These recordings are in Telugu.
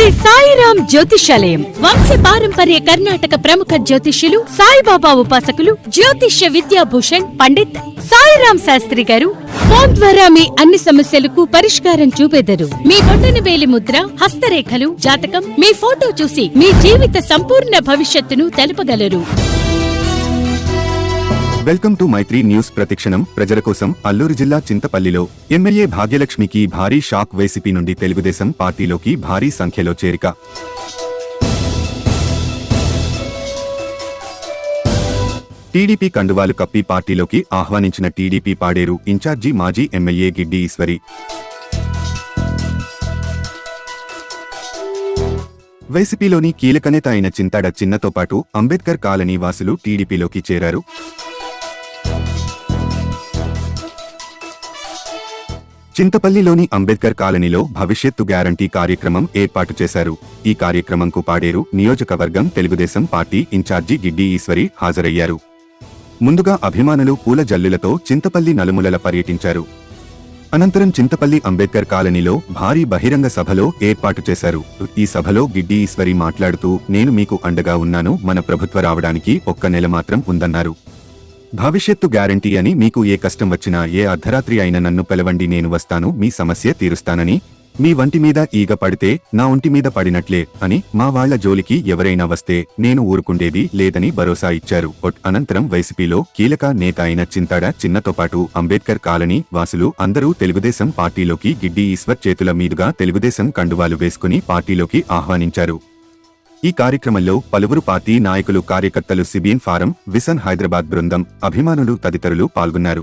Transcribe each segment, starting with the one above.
శ్రీ సాయిరాం జ్యోతిషాలయం వంశ పారంపర్య కర్ణాటక ప్రముఖ జ్యోతిష్యులు సాయిబాబా ఉపాసకులు జ్యోతిష్య విద్యాభూషణ్ పండిత్ సాయిరాం శాస్త్రి గారు ఫోన్ ద్వారా మీ అన్ని సమస్యలకు పరిష్కారం చూపెదరు. మీ బొటన వేలి ముద్ర, హస్తరేఖలు, జాతకం, మీ ఫోటో చూసి మీ జీవిత సంపూర్ణ భవిష్యత్తును తెలుపగలరు. Welcome to Maitri news. ప్రతిక్షణం ప్రజల కోసం. అల్లూరు జిల్లా చింతపల్లిలో ఎమ్మెల్యే భాగ్యలక్ష్మికి భారీ షాక్. వైసీపీ నుండి తెలుగుదేశం పార్టీలోకి భారీ సంఖ్యలో చేరిక. టీడీపీ కండువాలు కప్పి పార్టీలోకి ఆహ్వానించిన టీడీపీ పాడేరు ఇన్ఛార్జి మాజీ ఎమ్మెల్యే గిడ్డి ఈశ్వరి. వైసీపీలోని కీలక నేత అయిన చింతాడ చిన్నతో పాటు అంబేద్కర్ కాలనీ వాసులు టీడీపీలోకి చేరారు. చింతపల్లిలోని అంబేద్కర్ కాలనీలో భవిష్యత్తు గ్యారంటీ కార్యక్రమం ఏర్పాటు చేశారు. ఈ కార్యక్రమంకు పాడేరు నియోజకవర్గం తెలుగుదేశం పార్టీ ఇన్ఛార్జి గిడ్డి ఈశ్వరి హాజరయ్యారు. ముందుగా అభిమానులు పూల జల్లులతో చింతపల్లి నలుమూలల పర్యటించారు. అనంతరం చింతపల్లి అంబేద్కర్ కాలనీలో భారీ బహిరంగ సభలో ఏర్పాటు చేశారు. ఈ సభలో గిడ్డి ఈశ్వరి మాట్లాడుతూ, నేను మీకు అండగా ఉన్నాను, మన ప్రభుత్వ రావడానికి ఒక్క నెల మాత్రం ఉందన్నారు. భవిష్యత్తు గ్యారంటీ అని, మీకు ఏ కష్టం వచ్చినా ఏ అర్ధరాత్రి అయినా నన్ను పిలవండి, నేను వస్తాను, మీ సమస్య తీరుస్తానని. మీ వంటి మీద ఈగ పడితే నా ఒంటి మీద పడినట్లే అని, మా వాళ్ల జోలికి ఎవరైనా వస్తే నేను ఊరుకుండేది లేదని భరోసా ఇచ్చారు. అనంతరం వైసీపీలో కీలక నేత అయిన చింతాడ చిన్నతో పాటు అంబేద్కర్ కాలనీ వాసులు అందరూ తెలుగుదేశం పార్టీలోకి గిడ్డి ఈశ్వర్ చేతుల మీదుగా తెలుగుదేశం కండువాలు వేసుకుని పార్టీలోకి ఆహ్వానించారు. ఈ కార్యక్రమంలో పలువురు పార్టీ నాయకులు, కార్యకర్తలు, సిబిఎన్ ఫారం, విసన్ హైదరాబాద్ బృందం, అభిమానులు తదితరులు పాల్గొన్నారు.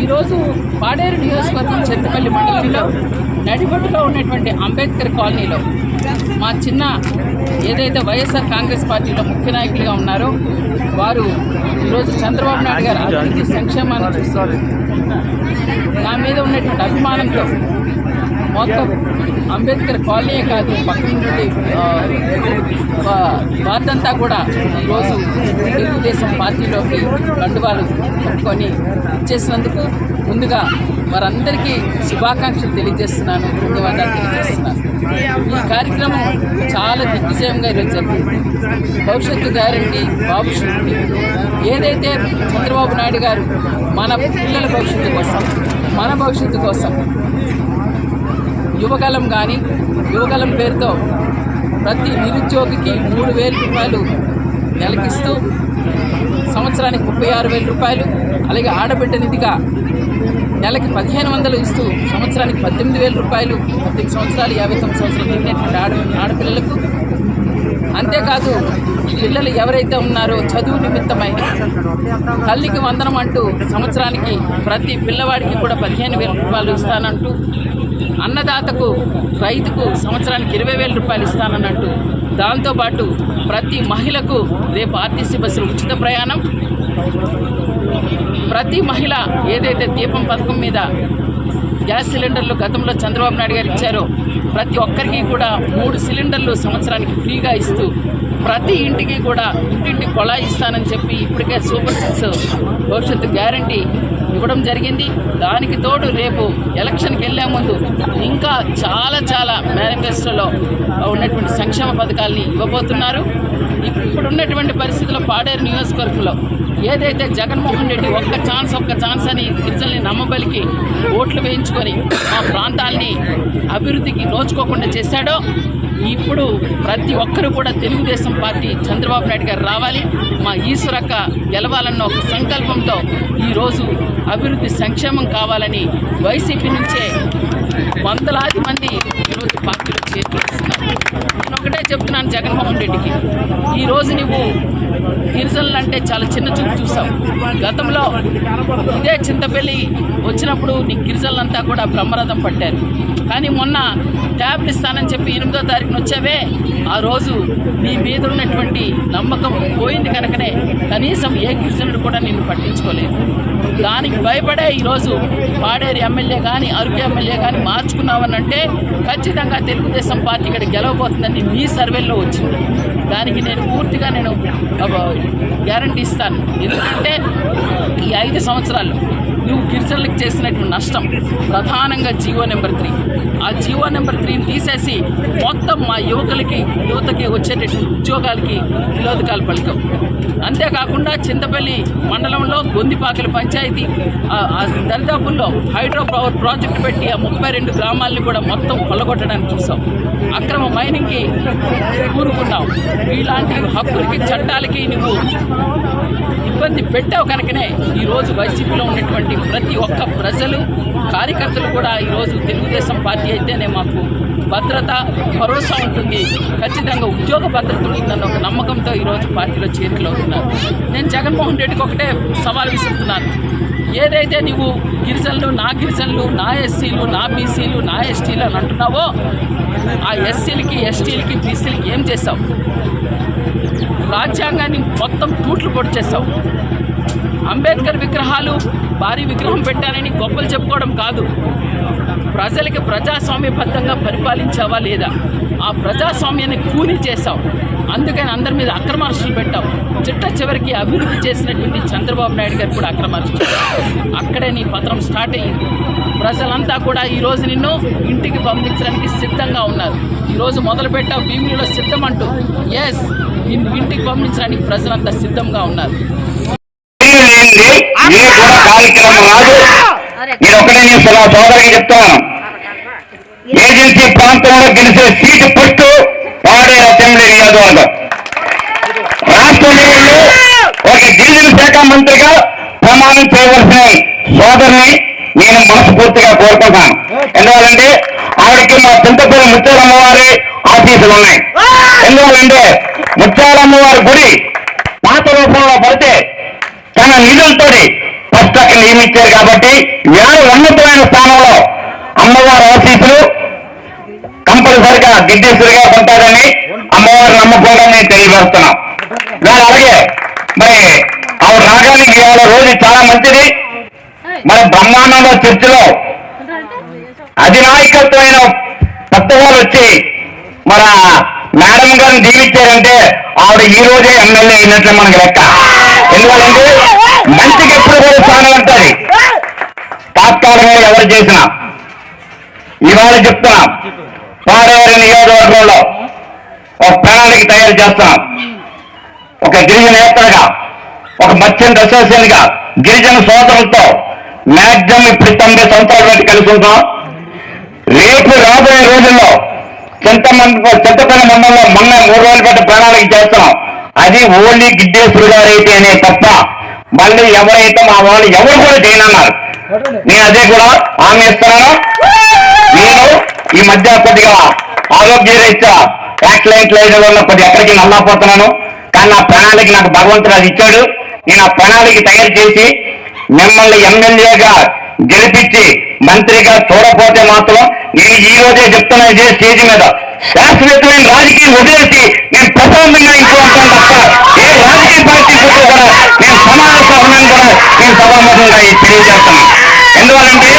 ఈరోజు పాడేరు నియోజకవర్గం చింతపల్లి మండలంలో నడిబొట్టులో ఉన్నటువంటి అంబేద్కర్ కాలనీలో మా చిన్న ఏదైతే వైఎస్ఆర్ కాంగ్రెస్ పార్టీలో ముఖ్య నాయకులుగా ఉన్నారో వారు ఈరోజు చంద్రబాబు నాయుడు గారు అభివృద్ధి సంక్షేమాన్ని చూస్తారు. నా మీద ఉన్నటువంటి అభిమానంతో మొత్తం అంబేద్కర్ కాలనీ కాదు, పక్కన నుండి వార్డంతా కూడా ఈరోజు తెలుగుదేశం పార్టీలోకి కండువాలు పట్టుకొని ఇచ్చేసినందుకు ముందుగా వారందరికీ శుభాకాంక్షలు తెలియజేస్తున్నాను, ధన్యవాదాలు తెలియజేస్తున్నాను. ఈ కార్యక్రమం చాలా దిగ్విజయంగా ఈరోజు జరిగింది. భవిష్యత్తు గ్యారంటీ బాబు షూరిటీ ఏదైతే చంద్రబాబు నాయుడు గారు మన పిల్లల భవిష్యత్తు కోసం, మన భవిష్యత్తు కోసం యువగలం కానీ, యువగలం పేరుతో ప్రతి నిరుద్యోగికి 3,000 రూపాయలు నెలకిస్తూ సంవత్సరానికి 36,000 రూపాయలు, అలాగే ఆడబిడ్డ నిధిగా నెలకి 1,500 ఇస్తూ సంవత్సరానికి 18,000 రూపాయలు 18 సంవత్సరాలు 59 సంవత్సరాలు నిండినటువంటి ఆడపిల్లలకు. అంతేకాదు పిల్లలు ఎవరైతే ఉన్నారో చదువు నిమిత్తమై తల్లికి వందనం అంటూ సంవత్సరానికి ప్రతి పిల్లవాడికి కూడా 15,000 రూపాయలు ఇస్తానంటూ, అన్నదాతకు రైతుకు సంవత్సరానికి 20,000 రూపాయలు ఇస్తానన్నట్టు, దాంతోపాటు ప్రతి మహిళకు రేపు ఆర్టీసీ బస్సులు ఉచిత ప్రయాణం, ప్రతి మహిళ ఏదైతే దీపం పథకం మీద గ్యాస్ సిలిండర్లు గతంలో చంద్రబాబు నాయుడు గారు ఇచ్చారో ప్రతి ఒక్కరికి కూడా 3 సిలిండర్లు సంవత్సరానికి ఫ్రీగా ఇస్తూ ప్రతి ఇంటికి కూడా ఇంటింటి కొళాయి ఇస్తానని చెప్పి ఇప్పటికే సూపర్ 6 భవిష్యత్తు గ్యారంటీ ఇవ్వడం జరిగింది. దానికి తోడు రేపు ఎలక్షన్కి వెళ్ళే ముందు ఇంకా చాలా మేనిఫెస్టోలో ఉన్నటువంటి సంక్షేమ పథకాలని ఇవ్వబోతున్నారు. ఇప్పుడున్నటువంటి పరిస్థితుల్లో పాడేరు నియోజకవర్గంలో ఏదైతే జగన్మోహన్ రెడ్డి ఒక్క ఛాన్స్ అని గిరిజనుల్ని నమ్మబలికి ఓట్లు వేయించుకొని మా ప్రాంతాల్ని అభివృద్ధికి నోచుకోకుండా చేశాడో, ఇప్పుడు ప్రతి ఒక్కరూ కూడా తెలుగుదేశం పార్టీ చంద్రబాబు నాయుడు గారు రావాలి, మా ఈశ్వరక్క గెలవాలన్న ఒక సంకల్పంతో ఈరోజు అభివృద్ధి సంక్షేమం కావాలని వైసీపీ నుంచే వందలాది మంది ఈరోజు పార్టీలో చేరుతున్నారు. నేను ఒకటే చెప్తున్నాను జగన్మోహన్ రెడ్డికి, ఈరోజు నువ్వు గిరిజనులు అంటే చాలా చిన్న చూపు చూసావు. గతంలో ఇదే చింతపల్లి వచ్చినప్పుడు నీ గిరిజనులంతా కూడా బ్రహ్మరథం పట్టారు. కానీ మొన్న ట్యాబ్లు ఇస్తానని చెప్పి 8వ తారీఖున వచ్చావే, ఆ రోజు నీ మీద ఉన్నటువంటి నమ్మకం పోయింది కనుకనే కనీసం ఏ గిరిజనుడు కూడా నిన్ను పట్టించుకోలేదు. దానికి భయపడే ఈరోజు పాడేరు ఎమ్మెల్యే కానీ అరకు ఎమ్మెల్యే కానీ మార్చుకున్నావనంటే ఖచ్చితంగా తెలుగుదేశం పార్టీ ఇక్కడ గెలవబోతుందని మీ సర్వేలో వచ్చింది. దానికి నేను పూర్తిగా గ్యారంటీ ఇస్తాను. ఎందుకంటే ఈ 5 సంవత్సరాల్లో నువ్వు గిరిజనులకు చేసినటువంటి నష్టం ప్రధానంగా జీవో నెంబర్ 3. ఆ జీవో నెంబర్ 3ని తీసేసి మొత్తం మా యువతకి వచ్చేటటువంటి ఉద్యోగాలకి విరోధకాలు పలికావు. అంతేకాకుండా చింతపల్లి మండలంలో గొందిపాకల పంచాయతీ దరిదాపుల్లో హైడ్రో పవర్ ప్రాజెక్టు పెట్టి ఆ 32 గ్రామాలని కూడా మొత్తం కొల్లగొట్టడానికి చూసాం. అక్రమ మైనింగ్కి కూరుకున్నావు. ఇలాంటి హక్కులకి చట్టాలకి నువ్వు ఇబ్బంది పెట్టావు కనుకనే ఈరోజు వైసీపీలో ఉన్నటువంటి ప్రతి ఒక్క ప్రజలు కార్యకర్తలు కూడా ఈరోజు తెలుగుదేశం పార్టీ అయితేనే మాకు భద్రత భరోసా ఉంటుంది, ఖచ్చితంగా ఉద్యోగ భద్రత ఉంటుందన్న ఒక నమ్మకంతో ఈరోజు పార్టీలో చేరికలవుతున్నారు. నేను జగన్మోహన్ రెడ్డికి ఒకటే సవాల్ విసురుతున్నాను. ఏదైతే నువ్వు గిరిజనులు నా ఎస్సీలు నా బీసీలు నా ఎస్టీలు అని అంటున్నావో, ఆ ఎస్సీలకి ఎస్టీలకి బీసీలకి ఏం చేస్తావు? రాజ్యాంగాన్ని మొత్తం తూట్లు పొడిచేసావు. అంబేద్కర్ విగ్రహాలు భారీ విగ్రహం పెట్టారని గొప్పలు చెప్పుకోవడం కాదు, ప్రజలకి ప్రజాస్వామ్యబద్ధంగా పరిపాలించావా లేదా? ఆ ప్రజాస్వామ్యాన్ని కూని చేశావు. అందుకని అందరి మీద అక్రమ అరెస్టులు పెట్టావు. చివరికి అభివృద్ధి చేసినటువంటి చంద్రబాబు నాయుడు గారు కూడా అక్రమ అరెస్టులు. అక్కడే నీ పత్రం స్టార్ట్ అయ్యింది. ప్రజలంతా కూడా ఈరోజు నిన్ను ఇంటికి పంపించడానికి సిద్ధంగా ఉన్నారు. ఈరోజు మొదలుపెట్టావు భీమిలిలో సిద్ధం అంటూ. ఎస్, నిన్ను ఇంటికి పంపించడానికి ప్రజలంతా సిద్ధంగా ఉన్నారు. సోదరికి చెప్తాను, ఏజెన్సీ ప్రాంతంలో గెలిచే సీటు పట్టు పాడేరు అసెంబ్లీ నియోజకవర్గం. రాష్ట్ర లెవెల్లో ఒక గిరిజన శాఖ మంత్రిగా ప్రమాణం చేయవలసిన సోదరిని నేను మనస్ఫూర్తిగా కోరుకుంటాను. ఎందువల్లంటే ఆవిడకి మా చింతపల్లి ముత్యాలమ్మవారి ఆఫీసులు ఉన్నాయి. ఎందువల్లంటే ముత్యాలమ్మవారి గుడి పాత రూపంలో పడితే తన నిధులతో ఫస్ట్ అక్కడ నియమించారు కాబట్టి వేరే ఉన్నతమైన స్థానంలో అమ్మవారి ఆఫీసులు కంపల్సరిగా గిడ్డేశ్వరిగా ఉంటారని అమ్మవారి నమ్మకంగా నేను తెలియజేస్తున్నాం. అలాగే మరి ఆవిడ రాగానే ఇవాళ రోజు చాలా మంచిది. మన బ్రహ్మాండంలో చర్చిలో అధినాయకత్వమైన పెద్దవాళ్ళు వచ్చి మన మేడం గారిని దీవించారంటే ఆవిడ ఈ రోజే ఎమ్మెల్యే అయినట్లు మనకు లెక్క. ఎందుకంటే మంచికి ఎప్పుడు కూడా స్థానం ఉంటుంది. తాత్కాలికంగా ఎవరు చేసినా ఇవాళ చెప్తున్నాం, పాడేరు నియోజకవర్గంలో ఒక ప్రణాళిక తయారు చేస్తున్నాం. ఒక గిరిజన నేతగా, ఒక మర్చెంట్ అసోసియేషన్ గా గిరిజన సోదరులతో మ్యాక్సిమం ఇప్పుడు 90 సంవత్సరాల బట్టి కలిసి ఉంటాం. రేపు రాబోయే రోజుల్లో చింతపల్లి మండలంలో మొన్న 3 రోజుల పాటు ప్రణాళిక చేస్తున్నాం. అది ఓన్లీ గిడ్డేశ్వరి గారైతే అనే తప్ప మళ్ళీ ఎవరైతే మా వాళ్ళు ఎవరు కూడా చేయనన్నారు. నేను అదే కూడా హామీ ఇస్తున్నాను. నేను ఈ మధ్య కొద్దిగా ఆరోగ్య రీత్యా యాక్సిడెంట్ లేదు వల్ల కొద్దిగా ఎక్కడికి నల్లపోతున్నాను. కానీ నా ప్రణాళిక నాకు భగవంతుడు అది ఇచ్చాడు. నేను ఆ ప్రణాళిక తయారు చేసి మిమ్మల్ని ఎమ్మెల్యేగా గెలిపించి మంత్రిగా చూడపోతే మాత్రం నేను ఈ రోజే చెప్తున్నా ఇదే స్టేజ్ మీద శాశ్వతమైన రాజకీయం వదిలేసి నేను ప్రశాంతంగా ఇంట్లో ఉంటాను తప్ప ఏ రాజకీయ పార్టీ కూడా నేను సమావేశం కూడా నేను సభాముఖంగా తెలియజేస్తున్నాను. ఎందువల్లంటే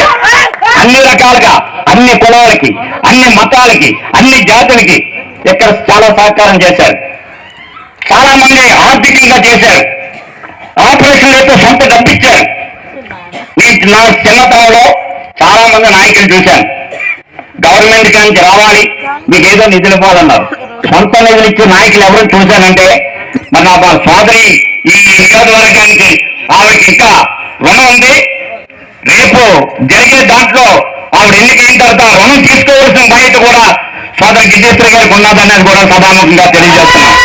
అన్ని రకాలుగా అన్ని కులాలకి, అన్ని మతాలకి, అన్ని జాతులకి ఇక్కడ చాలా సహకారం చేశారు. చాలా మంది ఆర్థికంగా చేశారు. ఆపరేషన్ అయితే సొంత డబ్బిచ్చారు. నా చిన్నతనంలో చాలా మంది నాయకులు చూశాను. గవర్నమెంట్ నుంచి రావాలి, మీకు ఏదో నిధులు ఇవ్వాలన్నారు. సొంత నిధులు ఇచ్చే నాయకులు ఎవరు చూశానంటే మన మా సోదరి ఈ నియోజకవర్గానికి ఆవిడకి ఇంకా రుణం ఉంది. రేపు జరిగే దాంట్లో ఆవిడ ఎన్నికైన తర్వాత రుణం తీసుకోవాల్సిన బాధ్యత కూడా సోదరి విజయశ్రీ గారికి ఉన్నదనేది కూడా సభాముఖంగా తెలియజేస్తున్నాం.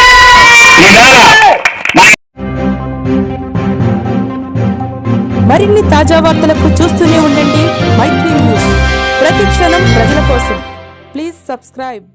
ఈవేళ మరిన్ని తాజా వార్తలకు చూస్తూనే ఉండండి మైత్రి న్యూస్. ప్రతి క్షణం ప్రజల కోసం. Please subscribe.